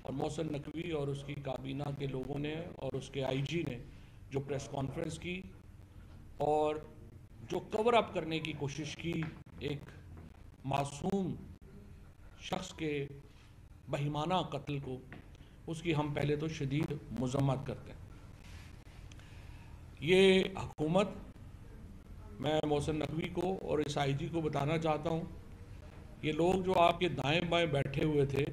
اور محسن نقوی اور اس کی کابینہ کے لوگوں نے اور اس کے آئی جی نے جو پریس کانفرنس کی اور جو کور اپ کرنے کی کوشش کی ایک معصوم شخص کے بہیمانہ قتل کو، اس کی ہم پہلے تو شدید مذمت کرتے ہیں۔ یہ حکومت، میں محسن نقوی کو اور اس آئی جی کو بتانا چاہتا ہوں، یہ لوگ جو آپ کے دائیں بائیں بیٹھے ہوئے تھے،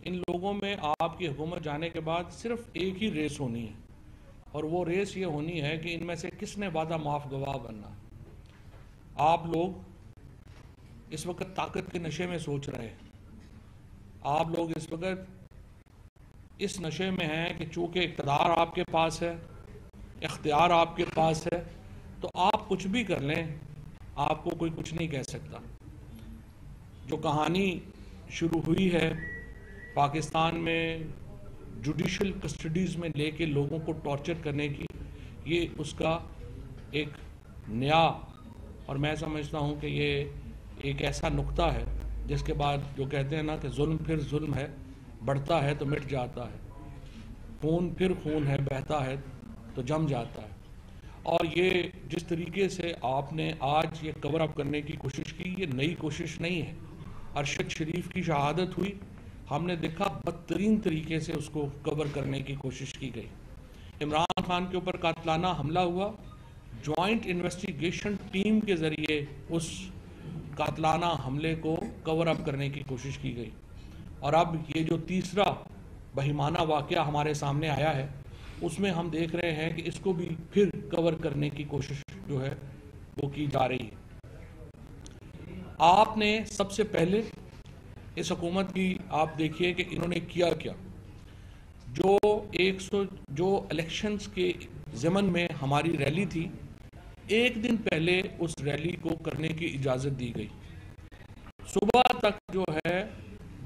ان لوگوں میں آپ کی حکومت جانے کے بعد صرف ایک ہی ریس ہونی ہے، اور وہ ریس یہ ہونی ہے کہ ان میں سے کس نے وعدہ معاف گواہ بننا۔ آپ لوگ اس وقت طاقت کے نشے میں سوچ رہے ہیں، آپ لوگ اس وقت اس نشے میں ہیں کہ چونکہ اقتدار آپ کے پاس ہے، اختیار آپ کے پاس ہے، تو آپ کچھ بھی کر لیں، آپ کو کوئی کچھ نہیں کہہ سکتا۔ جو کہانی شروع ہوئی ہے پاکستان میں جوڈیشل کسٹڈیز میں لے کے لوگوں کو ٹارچر کرنے کی، یہ اس کا ایک نیا، اور میں سمجھتا ہوں کہ یہ ایک ایسا نقطہ ہے جس کے بعد جو کہتے ہیں نا کہ ظلم پھر ظلم ہے، بڑھتا ہے تو مٹ جاتا ہے، خون پھر خون ہے، بہتا ہے تو جم جاتا ہے۔ اور یہ جس طریقے سے آپ نے آج یہ کور اپ کرنے کی کوشش کی، یہ نئی کوشش نہیں ہے۔ ارشد شریف کی شہادت ہوئی، ہم نے دیکھا بدترین طریقے سے اس کو کور کرنے کی کوشش کی گئی۔ عمران خان کے اوپر قاتلانہ حملہ ہوا، جوائنٹ انویسٹیگیشن ٹیم کے ذریعے اس قاتلانہ حملے کو کور اپ کرنے کی کوشش کی گئی، اور اب یہ جو تیسرا بہیمانہ واقعہ ہمارے سامنے آیا ہے، اس میں ہم دیکھ رہے ہیں کہ اس کو بھی پھر کور کرنے کی کوشش جو ہے وہ کی جا رہی ہے۔ آپ نے سب سے پہلے اس حکومت کی آپ دیکھیے کہ انہوں نے کیا کیا۔ جو الیکشنز کے ضمن میں ہماری ریلی تھی، ایک دن پہلے اس ریلی کو کرنے کی اجازت دی گئی۔ صبح تک جو ہے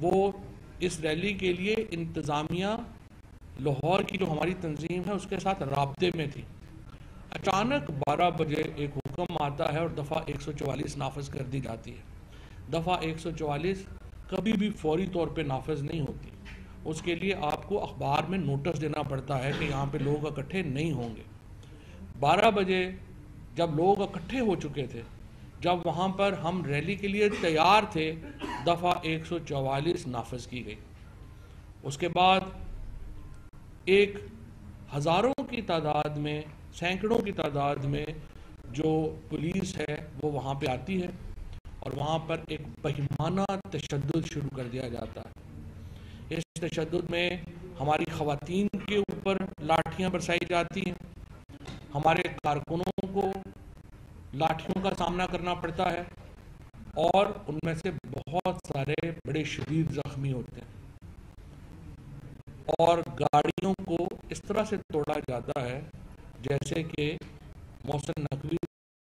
وہ اس ریلی کے لیے انتظامیہ لاہور کی جو ہماری تنظیم ہے اس کے ساتھ رابطے میں تھی۔ اچانک 12 بجے ایک حکم آتا ہے اور دفعہ 144 نافذ کر دی جاتی ہے۔ دفعہ 144 کبھی بھی فوری طور پہ نافذ نہیں ہوتی، اس کے لیے آپ کو اخبار میں نوٹس دینا پڑتا ہے کہ یہاں پہ لوگ اکٹھے نہیں ہوں گے۔ 12 بجے جب لوگ اکٹھے ہو چکے تھے، جب وہاں پر ہم ریلی کے لیے تیار تھے، دفعہ 144 نافذ کی گئی۔ اس کے بعد ایک ہزاروں کی تعداد میں، سینکڑوں کی تعداد میں جو پولیس ہے وہ وہاں پہ آتی ہے، اور وہاں پر ایک بہیمانہ تشدد شروع کر دیا جاتا ہے۔ اس تشدد میں ہماری خواتین کے اوپر لاٹھیاں برسائی جاتی ہیں، ہمارے کارکنوں کو لاٹھیوں کا سامنا کرنا پڑتا ہے، اور ان میں سے بہت سارے بڑے شدید زخمی ہوتے ہیں، اور گاڑیوں کو اس طرح سے توڑا جاتا ہے جیسے کہ محسن نقوی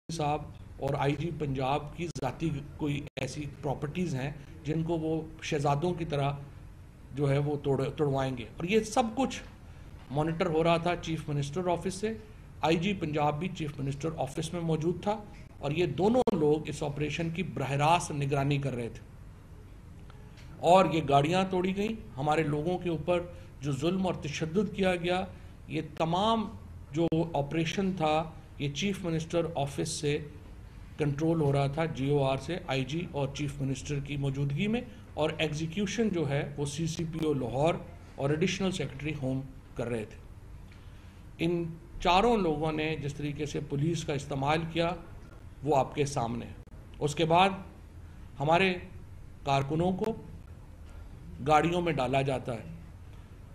صاحب اور آئی جی پنجاب کی ذاتی کوئی ایسی پراپرٹیز ہیں جن کو وہ شہزادوں کی طرح جو ہے وہ توڑوائیں گے۔ اور یہ سب کچھ مانیٹر ہو رہا تھا چیف منسٹر آفس سے، آئی جی پنجاب بھی چیف منسٹر آفس میں موجود تھا، اور یہ دونوں لوگ اس آپریشن کی براہ راست نگرانی کر رہے تھے۔ اور یہ گاڑیاں توڑی گئیں، ہمارے لوگوں کے اوپر جو ظلم اور تشدد کیا گیا، یہ تمام جو آپریشن تھا یہ چیف منسٹر آفس سے کنٹرول ہو رہا تھا، جی او آر سے، آئی جی اور چیف منسٹر کی موجودگی میں، اور ایگزیکیوشن جو ہے وہ سی سی پی او لاہور اور ایڈیشنل سیکرٹری ہوم کر رہے تھے۔ ان چاروں لوگوں نے جس طریقے سے پولیس کا استعمال کیا وہ آپ کے سامنے ہے۔ اس کے بعد ہمارے کارکنوں کو گاڑیوں میں ڈالا جاتا ہے،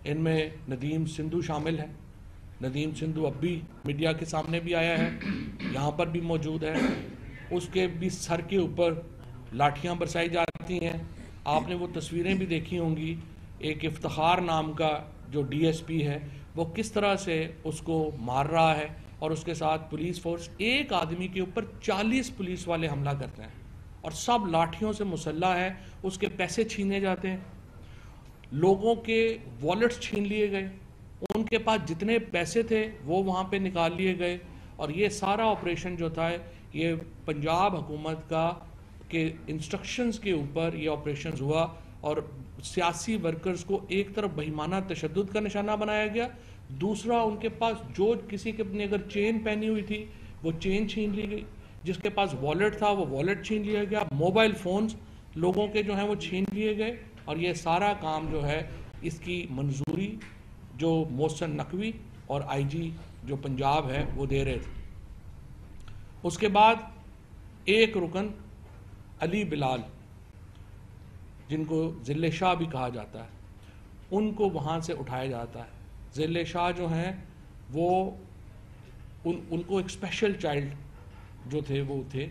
ان میں ندیم سندھو شامل ہے۔ ندیم سندھو اب بھی میڈیا کے سامنے بھی آیا ہے، یہاں پر بھی موجود ہے، اس کے بھی سر کے اوپر لاٹھیاں برسائی جاتی ہیں۔ آپ نے وہ تصویریں بھی دیکھی ہوں گی، ایک افتخار نام کا جو ڈی ایس پی ہے وہ کس طرح سے اس کو مار رہا ہے، اور اس کے ساتھ پولیس فورس، ایک آدمی کے اوپر 40 پولیس والے حملہ کرتے ہیں، اور سب لاٹھیوں سے مسلح ہے، اس کے پیسے چھینے جاتے ہیں، لوگوں کے والیٹس چھین لیے گئے، ان کے پاس جتنے پیسے تھے وہ وہاں پہ نکال لیے گئے، اور یہ سارا آپریشن جو تھا یہ پنجاب حکومت کا کے انسٹرکشنز کے اوپر یہ آپریشنز ہوا، اور سیاسی ورکرز کو ایک طرف بہیمانہ تشدد کا نشانہ بنایا گیا، دوسرا ان کے پاس جو کسی کے اپنی اگر چین پہنی ہوئی تھی وہ چین چھین لی گئی، جس کے پاس والیٹ تھا وہ والیٹ چھین لیا گیا، موبائل فونز لوگوں کے جو ہیں وہ چھین لیے گئے، اور یہ سارا کام جو ہے اس کی منظوری جو محسن نقوی اور آئی جی جو پنجاب ہے وہ دے رہے تھے۔ اس کے بعد ایک رکن علی بلال، جن کو ذل شاہ بھی کہا جاتا ہے، ان کو وہاں سے اٹھایا جاتا ہے۔ ذل شاہ جو ہیں وہ ان کو ایک اسپیشل چائلڈ جو تھے وہ تھے،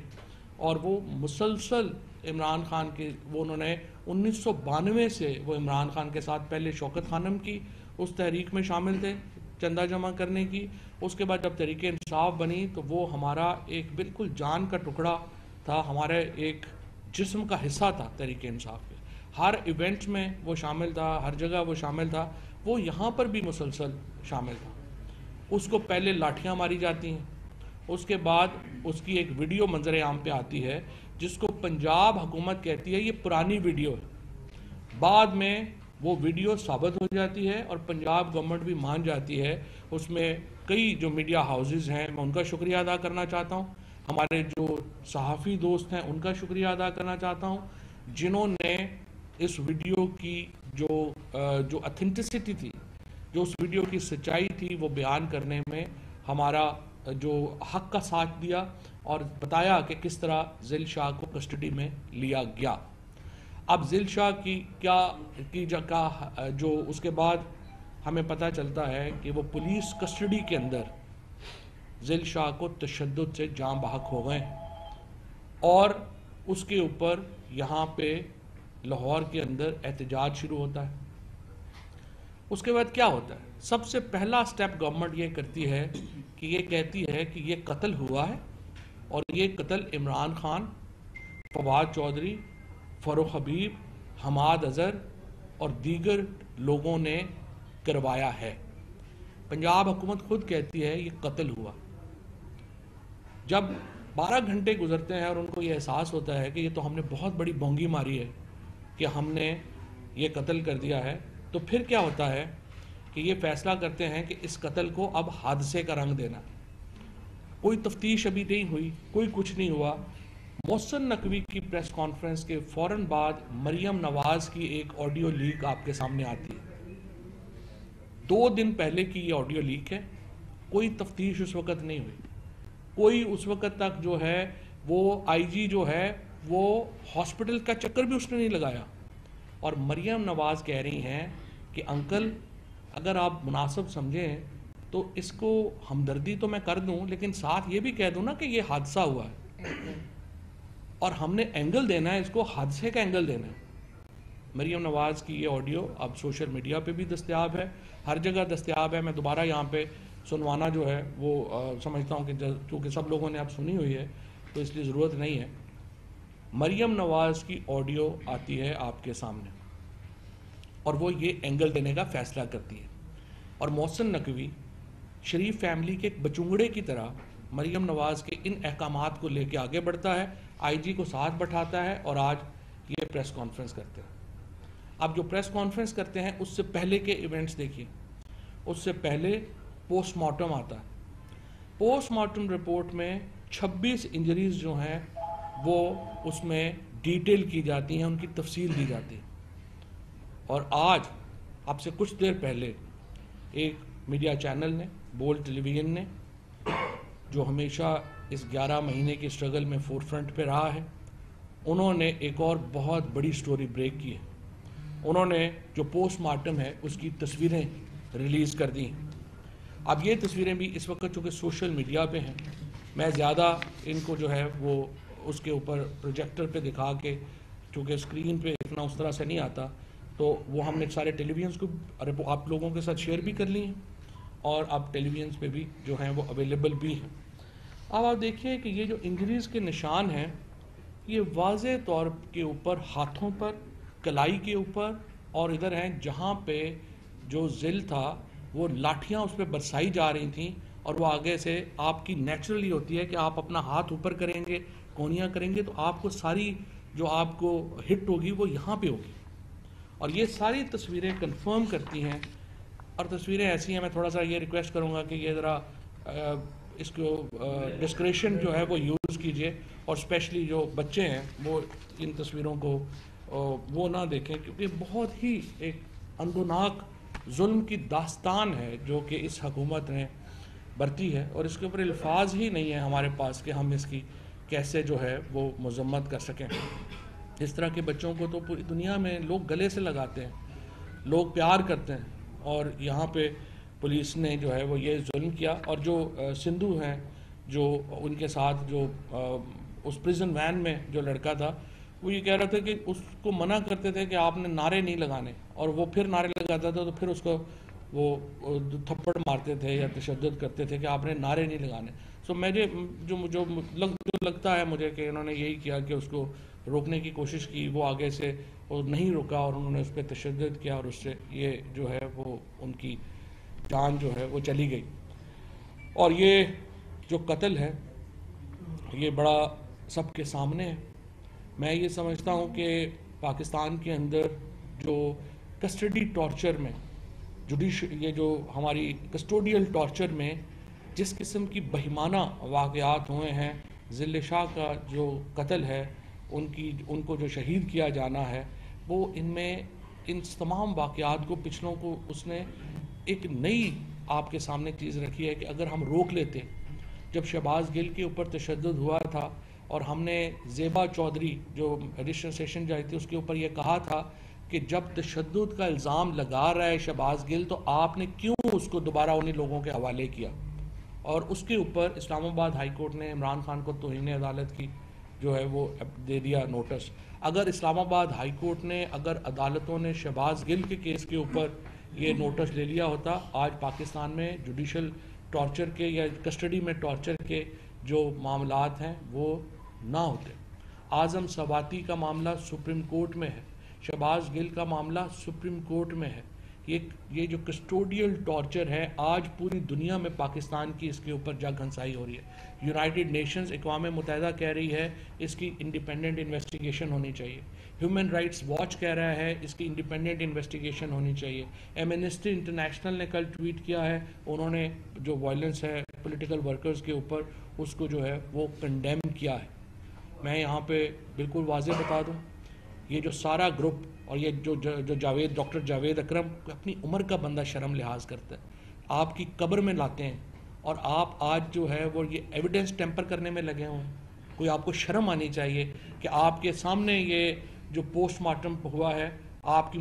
اور وہ مسلسل عمران خان کے انہوں نے 1992 سے وہ عمران خان کے ساتھ پہلے شوکت خانم کی اس تحریک میں شامل تھے چندہ جمع کرنے کی، اس کے بعد جب تحریک انصاف بنی تو وہ ہمارا ایک بالکل جان کا ٹکڑا تھا، ہمارے ایک جسم کا حصہ تھا تحریک انصاف کے، ہر ایونٹ میں وہ شامل تھا، ہر جگہ وہ شامل تھا، وہ یہاں پر بھی مسلسل شامل تھا۔ اس کو پہلے لاٹھیاں ماری جاتی ہیں، اس کے بعد اس کی ایک ویڈیو منظر عام پہ آتی ہے جس کو پنجاب حکومت کہتی ہے یہ پرانی ویڈیو ہے، بعد میں وہ ویڈیو ثابت ہو جاتی ہے اور پنجاب گورنمنٹ بھی مان جاتی ہے۔ اس میں کئی جو میڈیا ہاؤسز ہیں میں ان کا شکریہ ادا کرنا چاہتا ہوں، ہمارے جو صحافی دوست ہیں ان کا شکریہ ادا کرنا چاہتا ہوں، جنہوں نے اس ویڈیو کی جو اتھینٹسٹی تھی، جو اس ویڈیو کی سچائی تھی وہ بیان کرنے میں ہمارا جو حق کا ساتھ دیا اور بتایا کہ کس طرح ذل شاہ کو کسٹڈی میں لیا گیا۔ اب ذل شاہ کی جگہ جو اس کے بعد ہمیں پتہ چلتا ہے کہ وہ پولیس کسٹڈی کے اندر ذل شاہ کو تشدد سے جاں بحق ہو گئے، اور اس کے اوپر یہاں پہ لاہور کے اندر احتجاج شروع ہوتا ہے۔ اس کے بعد کیا ہوتا ہے؟ سب سے پہلا سٹیپ گورنمنٹ یہ کرتی ہے کہ یہ کہتی ہے کہ یہ قتل ہوا ہے، اور یہ قتل عمران خان، فواد چودھری، فاروق حبیب، حماد اظہر اور دیگر لوگوں نے کروایا ہے۔ پنجاب حکومت خود کہتی ہے یہ قتل ہوا۔ جب 12 گھنٹے گزرتے ہیں اور ان کو یہ احساس ہوتا ہے کہ یہ تو ہم نے بہت بڑی بونگی ماری ہے کہ ہم نے یہ قتل کر دیا ہے، تو پھر کیا ہوتا ہے کہ یہ فیصلہ کرتے ہیں کہ اس قتل کو اب حادثے کا رنگ دینا۔ کوئی تفتیش ابھی نہیں ہوئی، کوئی کچھ نہیں ہوا۔ محسن نقوی کی پریس کانفرنس کے فوراً بعد مریم نواز کی ایک آڈیو لیک آپ کے سامنے آتی ہے۔ 2 دن پہلے کی یہ آڈیو لیک ہے، کوئی تفتیش اس وقت نہیں ہوئی، کوئی اس وقت تک جو ہے وہ آئی جی جو ہے وہ ہاسپٹل کا چکر بھی اس نے نہیں لگایا، اور مریم نواز کہہ رہی ہیں کہ انکل اگر آپ مناسب سمجھیں تو اس کو ہمدردی تو میں کر دوں، لیکن ساتھ یہ بھی کہہ دوں نا کہ یہ حادثہ ہوا ہے، اور ہم نے اینگل دینا ہے، اس کو حادثے کا اینگل دینا ہے۔ مریم نواز کی یہ آڈیو اب سوشل میڈیا پہ بھی دستیاب ہے، ہر جگہ دستیاب ہے۔ میں دوبارہ یہاں پہ سنوانا جو ہے وہ سمجھتا ہوں کہ چونکہ سب لوگوں نے اب سنی ہوئی ہے تو اس لیے ضرورت نہیں ہے۔ مریم نواز کی آڈیو آتی ہے آپ کے سامنے، اور وہ یہ اینگل دینے کا فیصلہ کرتی ہے، اور محسن نقوی شریف فیملی کے ایک بچونگڑے کی طرح مریم نواز کے ان احکامات کو لے کے آگے بڑھتا ہے، آئی جی کو ساتھ بٹھاتا ہے، اور آج یہ پریس کانفرنس کرتے ہیں۔ اب جو پریس کانفرنس کرتے ہیں اس سے پہلے کے ایونٹس دیکھیے۔ اس سے پہلے پوسٹ مارٹم آتا ہے۔ پوسٹ مارٹم رپورٹ میں 26 انجریز جو ہیں وہ اس میں ڈیٹیل کی جاتی ہیں، ان کی تفصیل دی جاتی ہے، اور آج اب سے کچھ دیر پہلے ایک میڈیا چینل نے، بولڈ ٹیلی ویژن نے، جو ہمیشہ اس 11 مہینے کی سٹرگل میں فور فرنٹ پہ رہا ہے، انہوں نے ایک اور بہت بڑی سٹوری بریک کی ہے۔ انہوں نے جو پوسٹ مارٹم ہے اس کی تصویریں ریلیز کر دی ہیں۔ اب یہ تصویریں بھی اس وقت چونکہ سوشل میڈیا پہ ہیں، میں زیادہ ان کو جو ہے وہ اس کے اوپر پروجیکٹر پہ دکھا کے، چونکہ اسکرین پہ اتنا اس طرح سے نہیں آتا، تو وہ ہم نے سارے ٹیلی ویژنس کو آپ لوگوں کے ساتھ شیئر بھی کر لی ہیں، اور اب ٹیلی ویژنس پہ بھی جو ہیں وہ اویلیبل بھی ہیں۔ اب آپ دیکھیے کہ یہ جو انجریز کے نشان ہیں یہ واضح طور کے اوپر ہاتھوں پر، کلائی کے اوپر، اور ادھر ہیں جہاں پہ جو ذل تھا وہ لاٹھیاں اس پہ برسائی جا رہی تھیں، اور وہ آگے سے آپ کی نیچرلی ہوتی ہے کہ آپ اپنا ہاتھ اوپر کریں گے، کونیاں کریں گے، تو آپ کو ساری جو آپ کو ہٹ ہوگی وہ یہاں پہ ہوگی، اور یہ ساری تصویریں کنفرم کرتی ہیں، اور تصویریں ایسی ہیں، میں تھوڑا سا یہ ریکویسٹ کروں گا کہ یہ ذرا اس کو ڈسکریشن جو ہے وہ یوز کیجئے، اور اسپیشلی جو بچے ہیں وہ ان تصویروں کو وہ نہ دیکھیں، کیونکہ بہت ہی ایک اندوناک ظلم کی داستان ہے جو کہ اس حکومت نے برتی ہے، اور اس کے اوپر الفاظ ہی نہیں ہے ہمارے پاس کہ ہم اس کی کیسے جو ہے وہ مذمت کر سکیں۔ اس طرح کے بچوں کو تو پوری دنیا میں لوگ گلے سے لگاتے ہیں، لوگ پیار کرتے ہیں، اور یہاں پہ پولیس نے جو ہے وہ یہ ظلم کیا۔ اور جو سندھو ہیں، جو ان کے ساتھ جو اس پریزن وین میں جو لڑکا تھا، وہ یہ کہہ رہا تھا کہ اس کو منع کرتے تھے کہ آپ نے نعرے نہیں لگانے، اور وہ پھر نعرے لگاتا تھا تو پھر اس کو وہ تھپڑ مارتے تھے یا تشدد کرتے تھے کہ آپ نے نعرے نہیں لگانے۔ سو مجھے جو لگتا ہے مجھے کہ انہوں نے یہی کیا کہ اس کو روکنے کی کوشش کی، وہ آگے سے وہ نہیں رکا، اور انہوں نے اس پہ تشدد کیا، اور اس سے یہ جو ہے وہ ان کی جان جو ہے وہ چلی گئی۔ اور یہ جو قتل ہے یہ بڑا سب کے سامنے ہے۔ میں یہ سمجھتا ہوں کہ پاکستان کے اندر جو کسٹڈی ٹارچر میں یہ جو ہماری کسٹوڈیل ٹارچر میں جس قسم کی بہیمانہ واقعات ہوئے ہیں، ذل شاہ کا جو قتل ہے، ان کو جو شہید کیا جانا ہے، وہ ان تمام واقعات کو پچھلوں کو اس نے ایک نئی آپ کے سامنے چیز رکھی ہے کہ اگر ہم روک لیتے، جب شہباز گل کے اوپر تشدد ہوا تھا اور ہم نے زیبا چودھری جو ایڈیشنل سیشن جج تھی اس کے اوپر یہ کہا تھا کہ جب تشدد کا الزام لگا رہا ہے شہباز گل تو آپ نے کیوں اس کو دوبارہ انہیں لوگوں کے حوالے کیا، اور اس کے اوپر اسلام آباد ہائی کورٹ نے عمران خان کو توہین عدالت کی جو ہے وہ دے دیا نوٹس۔ اگر اسلام آباد ہائی کورٹ نے، اگر عدالتوں نے شہباز گل کے کیس کے اوپر یہ نوٹس لے لیا ہوتا، آج پاکستان میں جوڈیشل ٹارچر کے یا کسٹڈی میں ٹارچر کے جو معاملات ہیں وہ نہ ہوتے۔ اعظم سواتی کا معاملہ سپریم کورٹ میں ہے، شہباز گل کا معاملہ سپریم کورٹ میں ہے۔ یہ جو کسٹوڈیل ٹارچر ہے، آج پوری دنیا میں پاکستان کی اس کے اوپر جگ ہنسائی ہو رہی ہے۔ یونائٹڈ نیشنز، اقوام متحدہ کہہ رہی ہے اس کی انڈیپینڈنٹ انویسٹیگیشن ہونی چاہیے، ہیومن رائٹس واچ کہہ رہا ہے اس کی انڈیپینڈنٹ انویسٹیگیشن ہونی چاہیے، ایمنسٹی انٹرنیشنل نے کل ٹویٹ کیا ہے، انہوں نے جو وائلنس ہے پولیٹیکل ورکرز کے اوپر اس کو جو ہے وہ کنڈیم کیا ہے۔ میں یہاں پہ بالکل واضح بتا دوں، یہ جو سارا گروپ اور یہ جو ڈاکٹر جاوید اکرم اپنی عمر کا بندہ شرم لحاظ کرتا ہے، آپ کی قبر میں لاتے ہیں، اور آپ آج جو ہے وہ یہ ایویڈنس ٹیمپر کرنے میں لگے ہوئے ہیں۔ کوئی آپ کو شرم آنی چاہیے کہ آپ کے سامنے یہ جو پوسٹ مارٹم ہوا ہے، آپ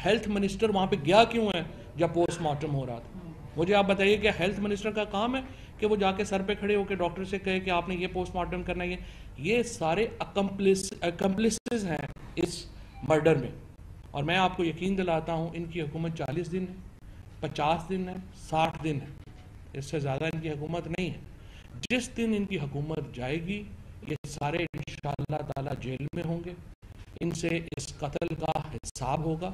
ہیلتھ منسٹر وہاں پہ گیا کیوں ہے جب پوسٹ مارٹم ہو رہا تھا؟ مجھے آپ بتائیے کہ ہیلتھ منسٹر کا کام ہے کہ وہ جا کے سر پہ کھڑے ہو کے ڈاکٹر سے کہے کہ آپ نے یہ پوسٹ مارٹم کرنا ہے؟ یہ سارے اکمپلسز ہیں اس مرڈر میں، اور میں آپ کو یقین دلاتا ہوں ان کی حکومت 40 دن ہے، 50 دن ہے، 60 دن ہے، اس سے زیادہ ان کی حکومت نہیں ہے۔ جس دن ان کی حکومت جائے گی یہ سارے انشاءاللہ تعالی جیل میں ہوں گے، ان سے اس قتل کا حساب ہوگا۔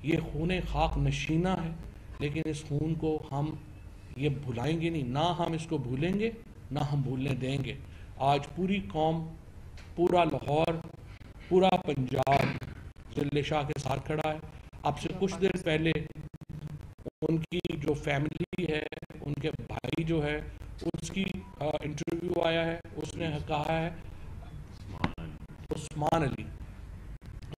یہ خون خاک نشینہ ہے، لیکن اس خون کو ہم یہ بھلائیں گے نہیں، نہ ہم اس کو بھولیں گے نہ ہم بھولنے دیں گے۔ آج پوری قوم، پورا لاہور، پورا پنجاب ذل شاہ کے ساتھ کھڑا ہے۔ اب سے کچھ دیر پہلے ان کی جو فیملی ہے، ان کے بھائی جو ہے، اس کی انٹرویو آیا ہے، اس نے کہا ہے، عثمان علی،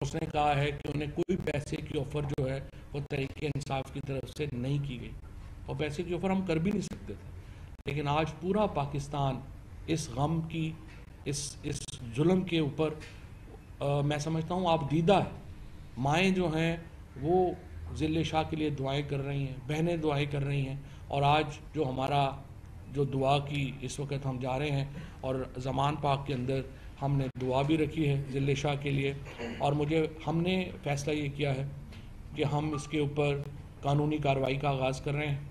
اس نے کہا ہے کہ انہیں کوئی پیسے کی آفر جو ہے وہ تحریک انصاف کی طرف سے نہیں کی گئی، اور پیسے کی آفر ہم کر بھی نہیں سکتے تھے، لیکن آج پورا پاکستان اس غم کی، اس ظلم کے اوپر میں سمجھتا ہوں آپ دیدہ ہے۔ مائیں جو ہیں وہ ذل شاہ کے لیے دعائیں کر رہی ہیں، بہنیں دعائیں کر رہی ہیں، اور آج جو ہمارا جو دعا کی اس وقت ہم جا رہے ہیں، اور زمان پاک کے اندر ہم نے دعا بھی رکھی ہے ذل شاہ کے لیے، اور ہم نے فیصلہ یہ کیا ہے کہ ہم اس کے اوپر قانونی کارروائی کا آغاز کر رہے ہیں۔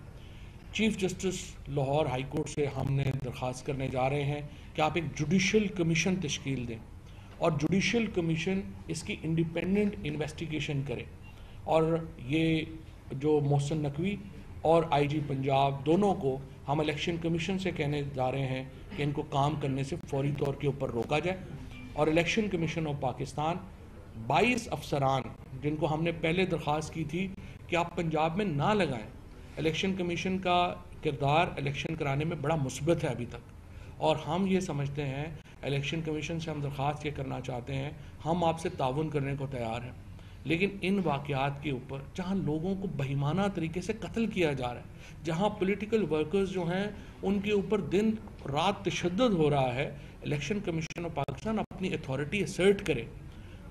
Chief justice Lahore high court سے ہم نے درخواست کرنے جا رہے ہیں کہ آپ ایک جوڈیشل کمیشن تشکیل دیں، اور جوڈیشل کمیشن اس کی انڈیپینڈنٹ انویسٹیگیشن کرے، اور یہ جو محسن نقوی اور آئی جی پنجاب دونوں کو ہم الیکشن کمیشن سے کہنے جا رہے ہیں کہ ان کو کام کرنے سے فوری طور کے اوپر روکا جائے، اور الیکشن کمیشن آف پاکستان 22 افسران جن کو ہم نے پہلے درخواست کی تھی کہ آپ پنجاب میں نہ لگائیں. الیکشن کمیشن کا کردار الیکشن کرانے میں بڑا مثبت ہے ابھی تک, اور ہم یہ سمجھتے ہیں, الیکشن کمیشن سے ہم درخواست یہ کرنا چاہتے ہیں, ہم آپ سے تعاون کرنے کو تیار ہیں, لیکن ان واقعات کے اوپر جہاں لوگوں کو بہیمانہ طریقے سے قتل کیا جا رہا ہے, جہاں پولیٹیکل ورکرز جو ہیں ان کے اوپر دن رات تشدد ہو رہا ہے, الیکشن کمیشن آف پاکستان اپنی اتھارٹی اسرٹ کرے,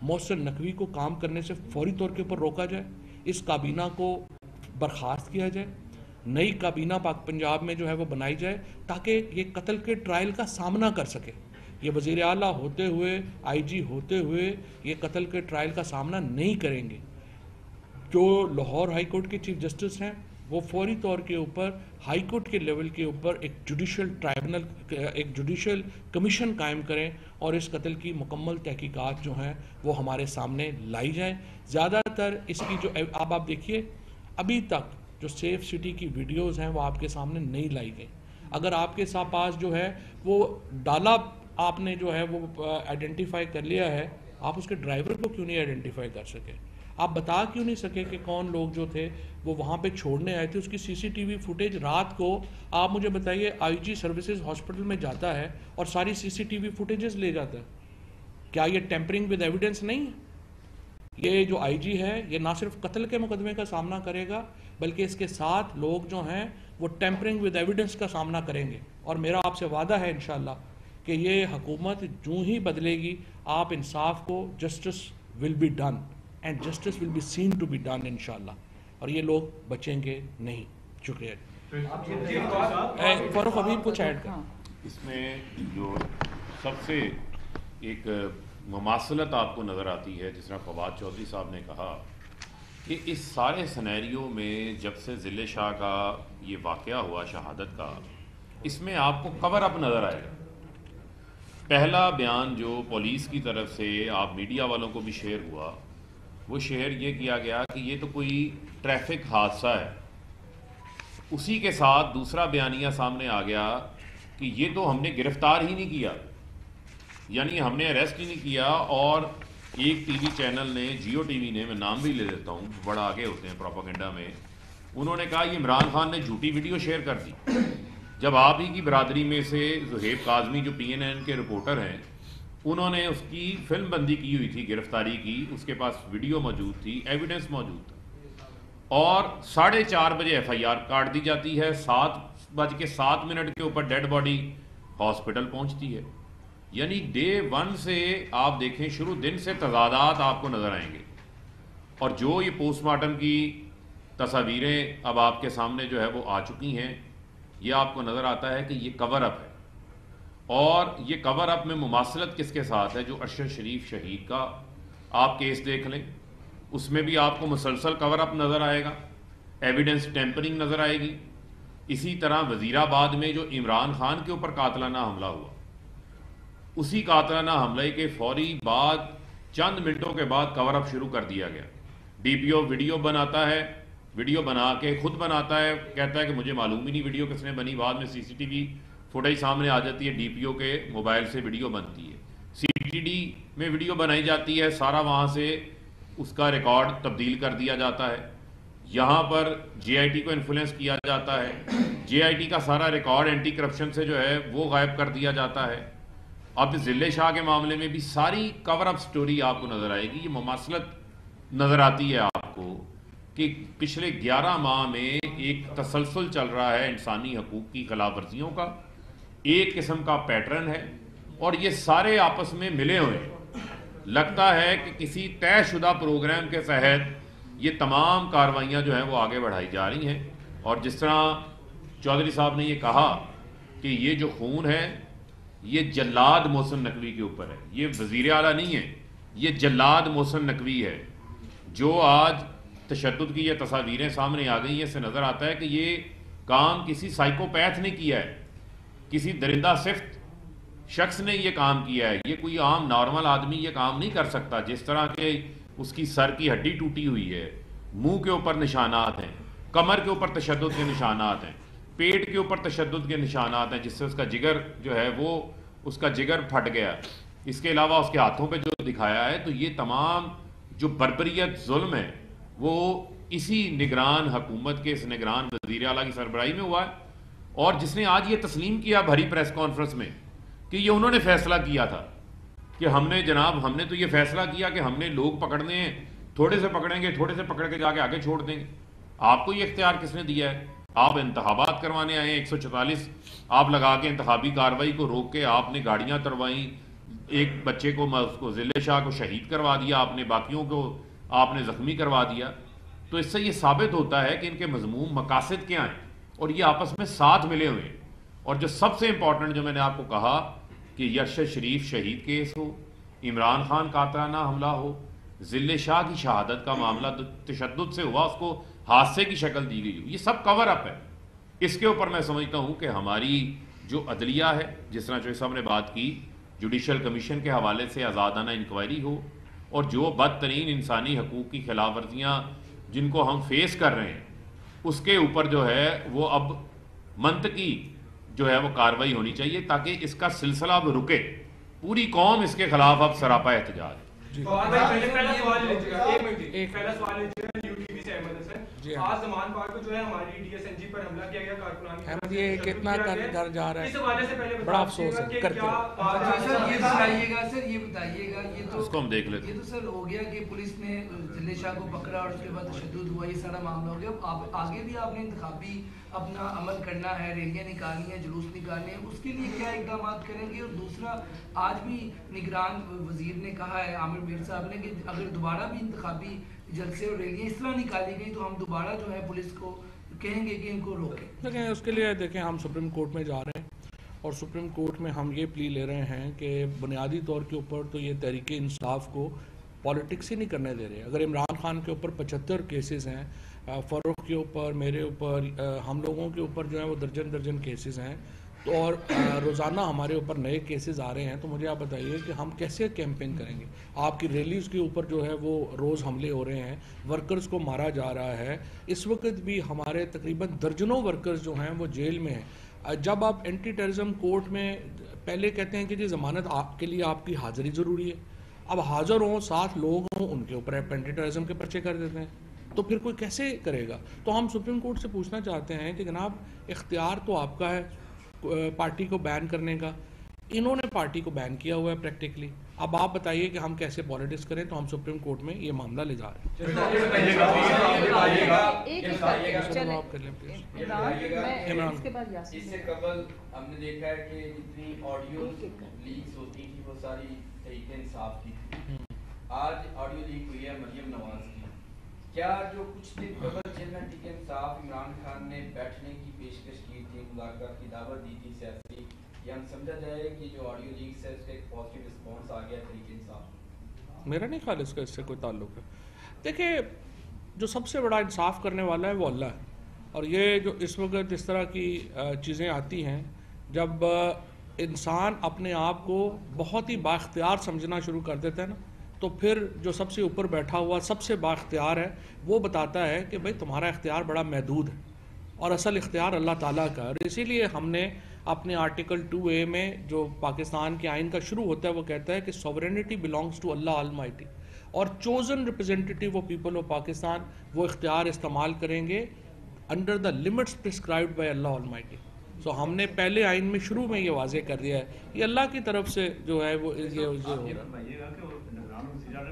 محسن نقوی کو کام کرنے سے فوری طور کے اوپر روکا جائے, اس کابینہ کو برخاست کیا جائے, نئی کابینہ پاک پنجاب میں جو ہے وہ بنائی جائے تاکہ یہ قتل کے ٹرائل کا سامنا کر سکے. یہ وزیر اعلیٰ ہوتے ہوئے, آئی جی ہوتے ہوئے یہ قتل کے ٹرائل کا سامنا نہیں کریں گے. جو لاہور ہائی کورٹ کے چیف جسٹس ہیں وہ فوری طور کے اوپر ہائی کورٹ کے لیول کے اوپر ایک جوڈیشل ٹرائبونل, ایک جوڈیشل کمیشن قائم کریں اور اس قتل کی مکمل تحقیقات جو ہیں وہ ہمارے سامنے لائی جائیں. زیادہ تر اس کی جو اب آپ دیکھیے, ابھی تک جو سیف سٹی کی ویڈیوز ہیں وہ آپ کے سامنے نہیں لائی گئی. اگر آپ کے پاس جو ہے وہ ڈالا آپ نے جو ہے وہ آئیڈینٹیفائی کر لیا ہے, آپ اس کے ڈرائیور کو کیوں نہیں آئیڈینٹیفائی کر سکے؟ آپ بتا کیوں نہیں سکے کہ کون لوگ جو تھے وہ وہاں پہ چھوڑنے آئے تھے؟ اس کی سی سی ٹی وی فوٹیج رات کو آپ مجھے بتائیے, آئی جی سروسز ہاسپٹل میں جاتا ہے اور ساری سی سی ٹی وی فوٹیجز لے جاتا ہے, کیا یہ ٹیمپرنگ ود ایویڈنس نہیں ہے؟ یہ جو آئی جی ہے یہ نہ صرف قتل کے مقدمے کا سامنا کرے گا بلکہ اس کے ساتھ لوگ جو ہیں وہ ٹیمپرنگ ود ایویڈنس کا سامنا کریں گے. اور میرا آپ سے وعدہ ہے انشاءاللہ کہ یہ حکومت جو ہی بدلے گی, آپ انصاف کو, justice will be done and justice will be seen to be done انشاءاللہ, اور یہ لوگ بچیں گے نہیں. شکریہ. فاروق حبیب کچھ ایڈ کر. اس میں جو سب سے ایک مماثلت آپ کو نظر آتی ہے, جس طرح فواد چودھری صاحب نے کہا کہ اس سارے سینیریو میں جب سے ضلع شاہ کا یہ واقعہ ہوا شہادت کا, اس میں آپ کو کور اپ نظر آئے گا. پہلا بیان جو پولیس کی طرف سے آپ میڈیا والوں کو بھی شیئر ہوا, وہ شیئر یہ کیا گیا کہ یہ تو کوئی ٹریفک حادثہ ہے. اسی کے ساتھ دوسرا بیانیہ سامنے آ گیا کہ یہ تو ہم نے گرفتار ہی نہیں کیا, یعنی ہم نے اریسٹ ہی نہیں کیا. اور ایک ٹی وی چینل نے, جیو ٹی وی نے, میں نام بھی لے دیتا ہوں, بڑا آگے ہوتے ہیں پروپیگنڈا میں, انہوں نے کہا یہ عمران خان نے جھوٹی ویڈیو شیئر کر دی. جب آپ ہی کی برادری میں سے زہیب کاظمی جو پی این این کے رپورٹر ہیں, انہوں نے اس کی فلم بندی کی ہوئی تھی گرفتاری کی, اس کے پاس ویڈیو موجود تھی, ایویڈنس موجود تھا, اور 4:30 بجے ایف آئی آر کاٹ دی جاتی ہے, 7:07 کے اوپر ڈیڈ باڈی ہاسپٹل پہنچتی ہے. یعنی ڈے 1 سے آپ دیکھیں, شروع دن سے تضادات آپ کو نظر آئیں گے. اور جو یہ پوسٹ مارٹم کی تصاویریں اب آپ کے سامنے جو ہے وہ آ چکی ہیں, یہ آپ کو نظر آتا ہے کہ یہ کور اپ ہے. اور یہ کور اپ میں مماثلت کس کے ساتھ ہے؟ جو ارشد شریف شہید کا آپ کیس دیکھ لیں, اس میں بھی آپ کو مسلسل کور اپ نظر آئے گا, ایویڈنس ٹیمپرنگ نظر آئے گی. اسی طرح وزیر آباد میں جو عمران خان کے اوپر قاتلانہ حملہ ہوا, اسی قاتلانہ حملے کے فوری بعد چند منٹوں کے بعد کور اپ شروع کر دیا گیا. ڈی پی او ویڈیو بناتا ہے, ویڈیو بنا کے خود بناتا ہے, کہتا ہے کہ مجھے معلوم ہی نہیں ویڈیو کس نے بنی. بعد میں سی سی ٹی وی فوٹیج سامنے آ جاتی ہے, ڈی پی او کے موبائل سے ویڈیو بنتی ہے, سی ٹی ڈی میں ویڈیو بنائی جاتی ہے, سارا وہاں سے اس کا ریکارڈ تبدیل کر دیا جاتا ہے. یہاں پر جے آئی ٹی کو انفلوئنس کیا جاتا ہے, جے آئی ٹی کا سارا ریکارڈ اینٹی کرپشن سے جو ہے وہ غائب کر دیا جاتا ہے. اب ضلع شاہ کے معاملے میں بھی ساری کور اپ سٹوری آپ کو نظر آئے گی. یہ مماثلت نظر آتی ہے آپ کو کہ پچھلے 11 ماہ میں ایک تسلسل چل رہا ہے انسانی حقوق کی خلاف ورزیوں کا, ایک قسم کا پیٹرن ہے, اور یہ سارے آپس میں ملے ہوئے ہیں. لگتا ہے کہ کسی طے شدہ پروگرام کے تحت یہ تمام کارروائیاں جو ہیں وہ آگے بڑھائی جا رہی ہیں. اور جس طرح چودھری صاحب نے یہ کہا کہ یہ جو خون ہے یہ جلاد محسن نقوی کے اوپر ہے, یہ وزیر اعلیٰ نہیں ہے, یہ جلاد محسن نقوی ہے. جو آج تشدد کی یہ تصاویریں سامنے آ گئی ہیں, اس سے نظر آتا ہے کہ یہ کام کسی سائیکوپیتھ نے کیا ہے, کسی درندہ صفت شخص نے یہ کام کیا ہے. یہ کوئی عام نارمل آدمی یہ کام نہیں کر سکتا. جس طرح کہ اس کی سر کی ہڈی ٹوٹی ہوئی ہے, منہ کے اوپر نشانات ہیں, کمر کے اوپر تشدد کے نشانات ہیں, پیٹ کے اوپر تشدد کے نشانات ہیں, جس سے اس کا جگر جو ہے وہ اس کا جگر پھٹ گیا. اس کے علاوہ اس کے ہاتھوں پہ جو دکھایا ہے, تو یہ تمام جو بربریت ظلم ہے وہ اسی نگران حکومت کے، اس نگران وزیر اعلیٰ کی سربراہی میں ہوا ہے، اور جس نے آج یہ تسلیم کیا بھری پریس کانفرنس میں کہ یہ انہوں نے فیصلہ کیا تھا کہ ہم نے تو یہ فیصلہ کیا کہ ہم نے لوگ پکڑنے ہیں، تھوڑے سے پکڑیں گے، تھوڑے سے پکڑ کے جا کے آگے چھوڑ دیں گے۔ آپ کو یہ اختیار کس نے دیا ہے؟ آپ انتخابات کروانے آئے ہیں، 144 آپ لگا کے انتخابی کارروائی کو روک کے آپ نے گاڑیاں تروائیں، ایک بچے کو اس کو ضلع شاہ کو شہید کروا دیا آپ نے، باقیوں کو آپ نے زخمی کروا دیا۔ تو اس سے یہ ثابت ہوتا ہے کہ ان کے مذموم مقاصد کیا ہیں، اور یہ آپس میں ساتھ ملے ہوئے ہیں۔ اور جو سب سے امپورٹنٹ جو میں نے آپ کو کہا کہ یش شریف شہید کیس ہو، عمران خان قاتلانہ حملہ ہو، ضلع شاہ کی شہادت کا معاملہ تشدد سے ہوا، اس کو حادثے کی شکل دی گئی ہو، یہ سب کور اپ ہے۔ اس کے اوپر میں سمجھتا ہوں کہ ہماری جو عدلیہ ہے، جس طرح چوہدری صاحب نے بات کی، جوڈیشل کمیشن کے حوالے سے آزادانہ انکوائری ہو، اور جو بدترین انسانی حقوق کی خلاف ورزیاں جن کو ہم فیس کر رہے ہیں اس کے اوپر جو ہے وہ اب منطقی جو ہے وہ کارروائی ہونی چاہیے، تاکہ اس کا سلسلہ اب رکے، پوری قوم اس کے خلاف اب سراپا احتجاج۔ آج زمان پار کو جو ہے ہماری ڈی ایس این جی پر حملہ کیا گیا کارکنان کی، احمد یہ کتنا کر جا رہا ہے، اس حوالے سے پہلے بڑا افسوس ہے، کرتے سر یہ بتائیے گا، یہ تو اس کو ہم دیکھ لیتے ہیں۔ یہ تو سر ہو گیا کہ پولیس نے ضلع شاہ کو پکڑا اور اس کے بعد تشدد ہوا، یہ سارا معاملہ ہو گیا۔ آگے بھی آپ نے انتخابی اپنا عمل کرنا ہے، ریلیاں نکالنی ہے، جلوس نکالنے ہیں، اس کے لیے کیا اقدامات کریں گے؟ اور دوسرا، آج بھی نگران وزیر نے کہا ہے عامر میر صاحب نے کہ اگر دوبارہ بھی انتخابی جلسے اور ریلیاں اس طرح نکالی گئی تو ہم دوبارہ جو ہے پولیس کو کہیں گے کہ ان کو روکیں۔ دیکھیں اس کے لیے دیکھیں ہم سپریم کورٹ میں جا رہے ہیں، اور سپریم کورٹ میں ہم یہ پلی لے رہے ہیں کہ بنیادی طور کے اوپر تو یہ تحریک انصاف کو پالیٹکس ہی نہیں کرنے دے رہے۔ اگر عمران خان کے اوپر 75 کیسز ہیں، فاروق کے اوپر، میرے اوپر، ہم لوگوں کے اوپر جو ہیں وہ درجن کیسز ہیں، تو اور روزانہ ہمارے اوپر نئے کیسز آ رہے ہیں، تو مجھے آپ بتائیے کہ ہم کیسے کیمپین کریں گے؟ آپ کی ریلیز کے اوپر جو ہے وہ روز حملے ہو رہے ہیں، ورکرز کو مارا جا رہا ہے، اس وقت بھی ہمارے تقریباً درجنوں ورکرز جو ہیں وہ جیل میں ہیں۔ جب آپ اینٹی ٹیررزم کورٹ میں پہلے کہتے ہیں کہ جی ضمانت کے لیے آپ کی حاضری ضروری ہے، اب حاضر ہوں، 7 لوگ ہوں، ان کے اوپر اینٹی ٹیررزم کے پرچے کر دیتے ہیں، تو پھر کوئی کیسے کرے گا؟ تو ہم سپریم کورٹ سے پوچھنا چاہتے ہیں کہ جناب اختیار تو آپ کا ہے پارٹی کو بین کرنے کا، انہوں نے پارٹی کو بین کیا ہوا ہے پریکٹیکلی، اب آپ بتائیے کہ ہم کیسے پالیٹکس کریں؟ تو ہم سپریم کورٹ میں یہ معاملہ لے جا رہے ہیں۔ اس سے قبل ہم نے دیکھا ہے کہ جتنی آڈیو لیکس ہوتی تھی وہ ساری تحریک انصاف کی تھی، آج آڈیو لیک ہوئی ہے مریم نواز کی۔ کیا جو کچھ دن قبل چیئرمین تحریک انصاف عمران خان نے بیٹھنے کی پیشکش کی تھی، مذاکرات کی دعوت دی تھی سیاسی، یہ ہم سمجھا جائے کہ جو آڈیو لیکس ہے اس کا ایک پازیٹیو رسپانس آ گیا تحریک انصاف؟ میرا نہیں خیال اس کا اس سے کوئی تعلق ہے۔ دیکھیں جو سب سے بڑا انصاف کرنے والا ہے وہ اللہ ہے، اور یہ جو اس وقت اس طرح کی چیزیں آتی ہیں، جب انسان اپنے آپ کو بہت ہی بااختیار سمجھنا شروع کر دیتا ہے نا، تو پھر جو سب سے اوپر بیٹھا ہوا سب سے بااختیار ہے وہ بتاتا ہے کہ بھائی تمہارا اختیار بڑا محدود ہے، اور اصل اختیار اللہ تعالیٰ کا ہے۔ اور اسی لیے ہم نے اپنے آرٹیکل 2A میں جو پاکستان کے آئین کا شروع ہوتا ہے وہ کہتا ہے کہ sovereignty belongs to Allah almighty, اور chosen representative of people of Pakistan وہ اختیار استعمال کریں گے under the limits prescribed by Allah almighty. So ہم نے پہلے آئین میں شروع میں یہ واضح کر دیا ہے، یہ اللہ کی طرف سے جو ہے وہ یہ ہو رہا ہے۔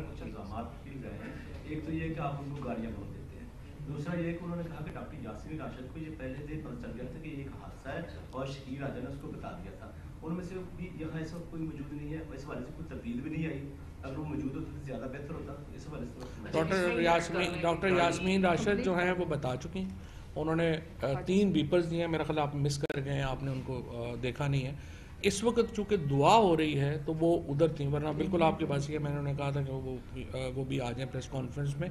کچھ الزامات کیے گئے ہیں، ایک تو یہ کہ آپ ان کو گاڑیاں بہت دیتے ہیں، دوسرا یہ کہ انہوں نے کہا کہ ڈاکٹر یاسمین راشد کو یہ پہلے سے پتہ چل گیا تھا کہ یہ ایک حادثہ ہے اور شکیل راجہ نے اس کو بتا دیا تھا، ان میں سے بھی یہاں ایسا کوئی موجود نہیں ہے، اس حوالے سے کوئی تبدیل بھی نہیں آئی، اگر وہ موجود ہوتا تو زیادہ بہتر ہوتا، اس حوالے سے ڈاکٹر یاسمین راشد جو ہیں وہ بتا چکی ہیں، انہوں نے 3 بیپرز دیے ہیں، میرا خیال آپ مس کر گئے ہیں، آپ نے ان کو دیکھا نہیں ہے۔ اس وقت چونکہ دعا ہو رہی ہے تو وہ ادھر تھیں، ورنہ بالکل آپ کے پاس یہ میں نے کہا تھا کہ وہ بھی آ جائیں پریس کانفرنس میں۔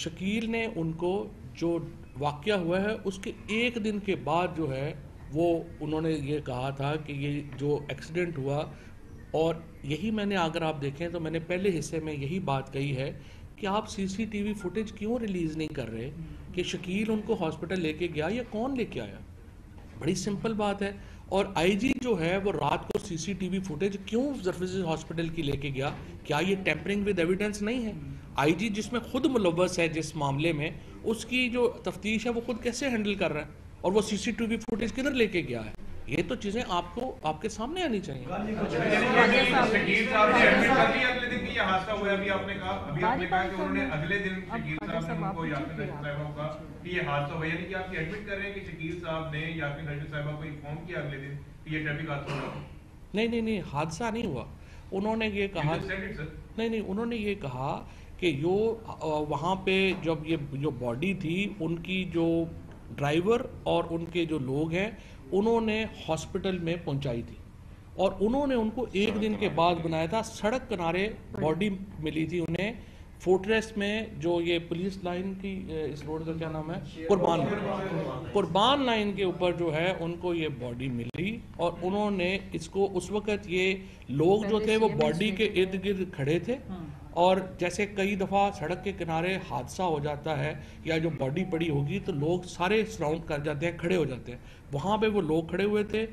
شکیل نے ان کو جو واقعہ ہوا ہے اس کے 1 دن کے بعد جو ہے وہ انہوں نے یہ کہا تھا کہ یہ جو ایکسیڈنٹ ہوا، اور یہی میں نے اگر آپ دیکھیں تو میں نے پہلے حصے میں یہی بات کہی ہے کہ آپ CCTV فوٹیج کیوں ریلیز نہیں کر رہے کہ شکیل ان کو ہاسپٹل لے کے گیا یا کون لے کے آیا؟ بڑی سمپل بات ہے۔ اور آئی جی جو ہے وہ رات کو سی سی ٹی وی فوٹیج کیوں سروسز ہاسپٹل کی لے کے گیا؟ کیا یہ ٹیمپرنگ ود ایویڈنس نہیں ہے؟ آئی جی جس میں خود ملوث ہے جس معاملے میں، اس کی جو تفتیش ہے وہ خود کیسے ہینڈل کر رہا ہے؟ اور وہ سی سی ٹی وی فوٹیج کدھر لے کے گیا ہے؟ یہ تو چیزیں آپ کو آپ کے سامنے آنی چاہیے. شکیل صاحب نے ایڈمٹ کر لیا اگلے دن کی یہ حادثہ ہوا؟ ابھی آپ نے کہا کہ انہوں نے اگلے دن شکیل صاحب نے ان کو یاسمین راشد صاحبہ کو کہا کہ یہ حادثہ ہوا، یعنی کہ آپ ایڈمٹ کر رہے ہیں کہ شکیل صاحب نے یاسمین راشد صاحبہ کو انفارم کیا اگلے دن کہ یہ ٹریفک حادثہ ہوا؟ نہیں حادثہ نہیں ہوا. انہوں نے یہ کہا نہیں انہوں نے یہ کہا کہ وہاں پہ جب یہ جو باڈی تھی ان کی جو ڈرائیور اور ان کے جو لوگ ہیں انہوں نے ہاسپٹل میں پہنچائی تھی، اور انہوں نے ان کو ایک دن کے بعد بنایا تھا. سڑک کنارے باڈی ملی تھی انہیں، فورٹریس میں جو یہ پولیس لائن کی اس روڈ کا کیا نام ہے، قربان لائن کے اوپر جو ہے ان کو یہ باڈی ملی. اور انہوں نے اس کو اس وقت یہ لوگ جو تھے وہ باڈی کے ارد گرد کھڑے تھے، اور جیسے کئی دفعہ سڑک کے کنارے حادثہ ہو جاتا ہے یا جو باڈی پڑی ہوگی تو لوگ سارے سراؤنڈ کر جاتے ہیں، کھڑے ہو جاتے ہیں. وہاں پہ وہ لوگ کھڑے ہوئے تھے.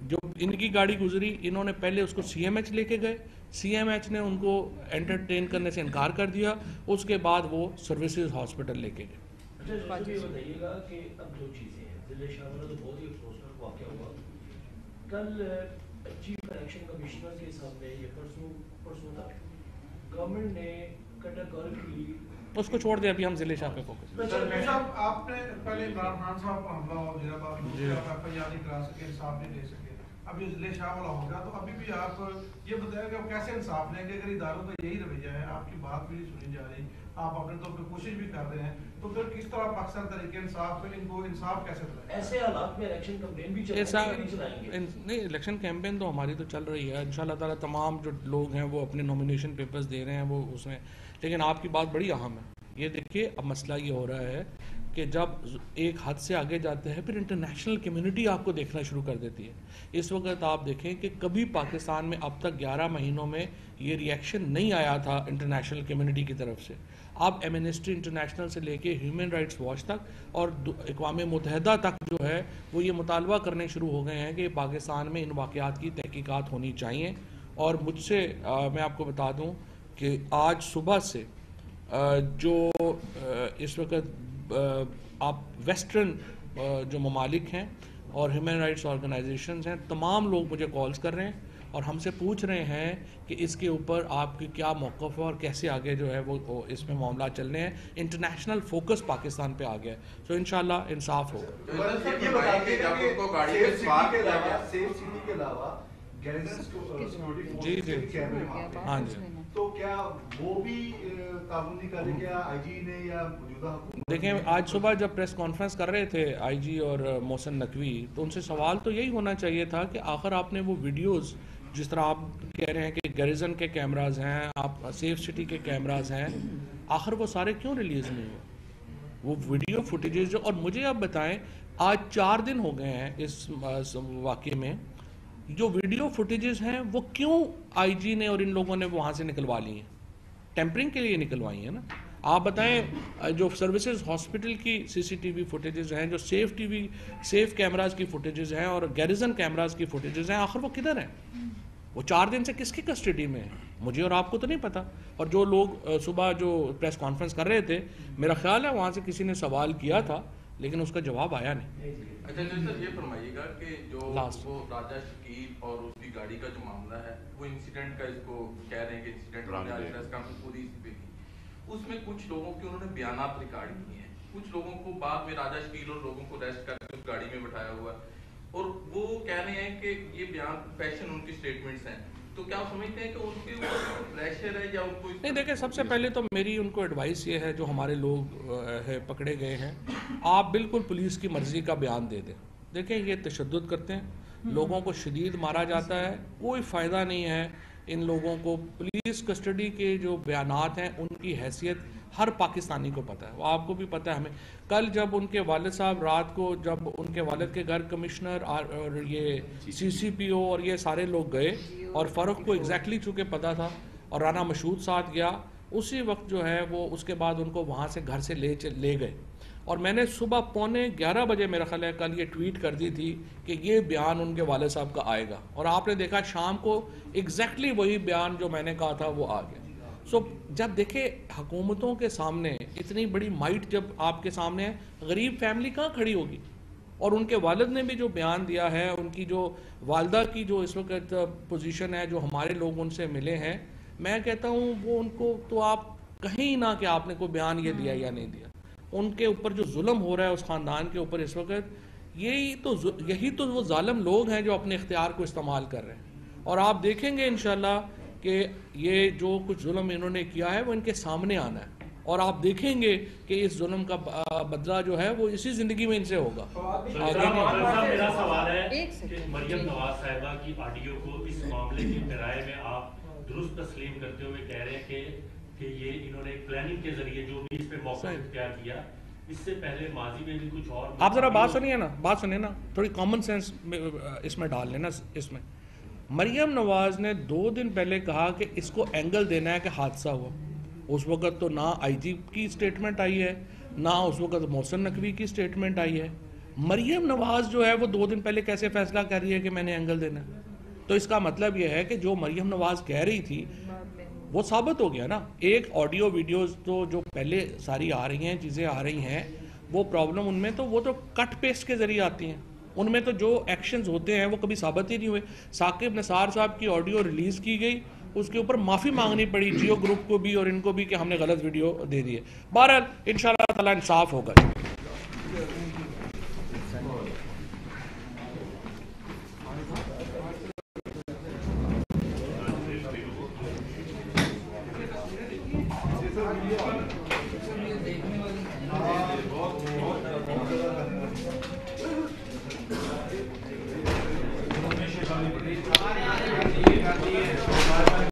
جو ان کی گاڑی گزری انہوں نے پہلے اس کو سی ایم ایچ لے کے گئے، سی ایم ایچ نے ان کو انٹرٹین کرنے سے انکار کر دیا. اس کے بعد وہ سروسز ہاسپٹل لے کے گئے. یہ بتائیے گا کہ اب دو چیزیں ہیں. ضلع شاہ میں تو بہت ہی افسوسناک واقعہ ہوا. کل چیف الیکشن کمشنر کے سامنے یہ پرسوں تھا گورنمنٹ نے کیٹاگوریکلی اس کو چھوڑ دیں، ابھی ہم ضلع شاہ پہ فوکس. آپ نے پہلے عمران خان صاحب کو حملہ ہو جناب آپ ایف آئی آر نہیں کرا سکے، انصاف نہیں دے سکے، ابھی ضلع شاہ والا ہو گیا، تو ابھی بھی آپ یہ بتائیں کہ آپ کیسے انصاف لیں گے؟ اگر اداروں کا یہی رویہ ہے، آپ کی بات بھی نہیں سنی جا رہی، آپ اپنے طور پہ کوشش بھی کر رہے ہیں، تو پھر کس طرح پاکستان طریقے انصاف پہ ان کو انصاف کیسے دلائیں؟ ایسے حالات میں الیکشن کمپین بھی چلائیں گے؟ نہیں، الیکشن کیمپین تو ہماری تو چل رہی ہے انشاءاللہ تعالیٰ. تمام جو لوگ ہیں وہ اپنے نومینیشن پیپرز دے رہے ہیں وہ اس میں. لیکن آپ کی بات بڑی اہم ہے. یہ دیکھیے اب مسئلہ یہ ہو رہا ہے کہ جب ایک حد سے آگے جاتے ہیں پھر انٹرنیشنل کمیونٹی آپ کو دیکھنا شروع کر دیتی ہے. اس وقت آپ دیکھیں کہ کبھی پاکستان میں اب تک 11 مہینوں میں یہ ری ایکشن نہیں آیا تھا انٹرنیشنل کمیونٹی کی طرف سے. اب ایمنسٹی انٹرنیشنل سے لے کے ہیومن رائٹس واچ تک اور اقوام متحدہ تک جو ہے وہ یہ مطالبہ کرنے شروع ہو گئے ہیں کہ پاکستان میں ان واقعات کی تحقیقات ہونی چاہیے. اور مجھ سے میں آپ کو بتا دوں کہ آج صبح سے جو اس وقت آپ ویسٹرن جو ممالک ہیں اور ہیومن رائٹس آرگنائزیشنز ہیں، تمام لوگ مجھے کالز کر رہے ہیں اور ہم سے پوچھ رہے ہیں کہ اس کے اوپر آپ کی کیا موقف ہے اور کیسے آگے جو ہے وہ اس میں معاملات چلنے ہیں. انٹرنیشنل فوکس پاکستان پہ آ گیا ہے. سو انشاءاللہ انصاف ہوگا. جی ہاں جی. تو کیا وہ بھی قانونی کر رہے کیا آئی جی نے یا موجودہ حکومت؟ دیکھیں آج صبح جب پریس کانفرنس کر رہے تھے آئی جی اور محسن نقوی تو ان سے سوال تو یہی ہونا چاہیے تھا کہ آخر آپ نے وہ ویڈیوز جس طرح آپ کہہ رہے ہیں کہ گیریزن کے کیمراز ہیں، آپ سیف سٹی کے کیمراز ہیں، آخر وہ سارے کیوں ریلیز نہیں ہوئے وہ ویڈیو فوٹیجز جو؟ اور مجھے آپ بتائیں آج 4 دن ہو گئے ہیں اس واقعے میں، جو ویڈیو فوٹیجز ہیں وہ کیوں آئی جی نے اور ان لوگوں نے وہاں سے نکلوا لی ہیں؟ ٹیمپرنگ کے لیے نکلوائی ہیں نا. آپ بتائیں جو سروسز ہاسپٹل کی سی سی ٹی وی فوٹیجز ہیں، جو سیف کیمراز کی فوٹیجز ہیں اور گیریزن کیمراز کی فوٹیجز ہیں، آخر وہ کدھر ہیں؟ وہ 4 دن سے کس کی کسٹڈی میں ہیں؟ مجھے اور آپ کو تو نہیں پتا. اور جو لوگ صبح جو پریس کانفرنس کر رہے تھے، میرا خیال ہے وہاں سے کسی نے سوال کیا تھا لیکن اس کا جواب آیا نہیں. اچھا سر یہ فرمائیے گا کہ جو وہ راجہ شکیل اور اس کی گاڑی کا جو معاملہ ہے وہ انسیڈنٹ کا اس کو کہہ رہے ہیں کہ انسیڈنٹ پوری اس میں کچھ لوگوں کے انہوں نے بیانات ریکارڈ کیے ہیں، کچھ لوگوں کو بعد میں راجہ شکیل اور لوگوں کو ریسٹ کر کے اس گاڑی میں بٹھایا ہوا ہے اور وہ کہہ رہے ہیں کہ یہ بیان فیشن ان کی سٹیٹمنٹس ہیں. تو کیا آپ سمجھتے ہیں کہ ان کے اوپر پریشر ہے یا ان کو؟ نہیں دیکھیں، سب سے پہلے تو میری ان کو ایڈوائس یہ ہے جو ہمارے لوگ پکڑے گئے ہیں، آپ بالکل پولیس کی مرضی کا بیان دے دیں. دیکھیں یہ تشدد کرتے ہیں، لوگوں کو شدید مارا جاتا ہے، کوئی فائدہ نہیں ہے ان لوگوں کو. پولیس کسٹڈی کے جو بیانات ہیں ان کی حیثیت ہر پاکستانی کو پتہ ہے، وہ آپ کو بھی پتہ ہے ہمیں. کل جب ان کے والد صاحب رات کو جب ان کے والد کے گھر کمشنر اور یہ سی سی پی او اور یہ سارے لوگ گئے اور فاروق کو ایگزیکٹلی چونکہ پتہ تھا اور رانا مشہود ساتھ گیا، اسی وقت جو ہے وہ اس کے بعد ان کو وہاں سے گھر سے لے گئے اور میں نے صبح 11:15 بجے میرا خیال ہے کل یہ ٹویٹ کر دی تھی کہ یہ بیان ان کے والد صاحب کا آئے گا، اور آپ نے دیکھا شام کو ایگزیکٹلی وہی بیان جو میں نے کہا تھا وہ آ گیا. سو جب دیکھیں حکومتوں کے سامنے اتنی بڑی مائٹ جب آپ کے سامنے ہے، غریب فیملی کہاں کھڑی ہوگی؟ اور ان کے والد نے بھی جو بیان دیا ہے، ان کی جو والدہ کی جو اس وقت پوزیشن ہے، جو ہمارے لوگ ان سے ملے ہیں، میں کہتا ہوں وہ ان کو تو آپ کہیں نہ کہ آپ نے کوئی بیان یہ دیا یا نہیں دیا. ان کے اوپر جو ظلم ہو رہا ہے اس خاندان کے اوپر اس وقت، یہی تو وہ ظالم لوگ ہیں جو اپنے اختیار کو استعمال کر رہے ہیں. اور آپ دیکھیں گے انشاءاللہ کہ یہ جو کچھ ظلم انہوں نے کیا ہے وہ ان کے سامنے آنا ہے، اور آپ دیکھیں گے کہ اس ظلم کا بدلہ جو ہے وہ اسی زندگی میں ان سے ہوگا. میرا سوال ہے کہ مریم نواز صاحبہ کی آڈیو کو اس معاملے کی رائے میں آپ درست تسلیم کرتے ہوئے کہہ رہے ہیں کہ یہ انہوں نے پلاننگ کے ذریعے جو بھی اس پہ موقع اختیار کیا، اس سے پہلے ماضی میں بھی کچھ اور. آپ ذرا بات سنیے نا تھوڑی کامن سینس اس میں ڈال لینا. اس میں مریم نواز نے 2 دن پہلے کہا کہ اس کو اینگل دینا ہے کہ حادثہ ہوا. اس وقت تو نہ آئی جی کی سٹیٹمنٹ آئی ہے، نہ اس وقت محسن نقوی کی سٹیٹمنٹ آئی ہے. مریم نواز جو ہے وہ 2 دن پہلے کیسے فیصلہ کر رہی ہے کہ میں نے اینگل دینا ہے؟ تو اس کا مطلب یہ ہے کہ جو مریم نواز کہہ رہی تھی وہ ثابت ہو گیا نا. ایک آڈیو ویڈیوز تو جو پہلے ساری آ رہی ہیں، چیزیں آ رہی ہیں، وہ پرابلم ان میں تو وہ تو کٹ پیسٹ کے ذریعے آتی ہیں. ان میں تو جو ایکشنز ہوتے ہیں وہ کبھی ثابت ہی نہیں ہوئے. ثاقب نثار صاحب کی آڈیو ریلیز کی گئی، اس کے اوپر معافی مانگنی پڑی جیو گروپ کو بھی اور ان کو بھی کہ ہم نے غلط ویڈیو دے دی ہے. بہرحال انشاءاللہ تعالیٰ انصاف ہوگا. سر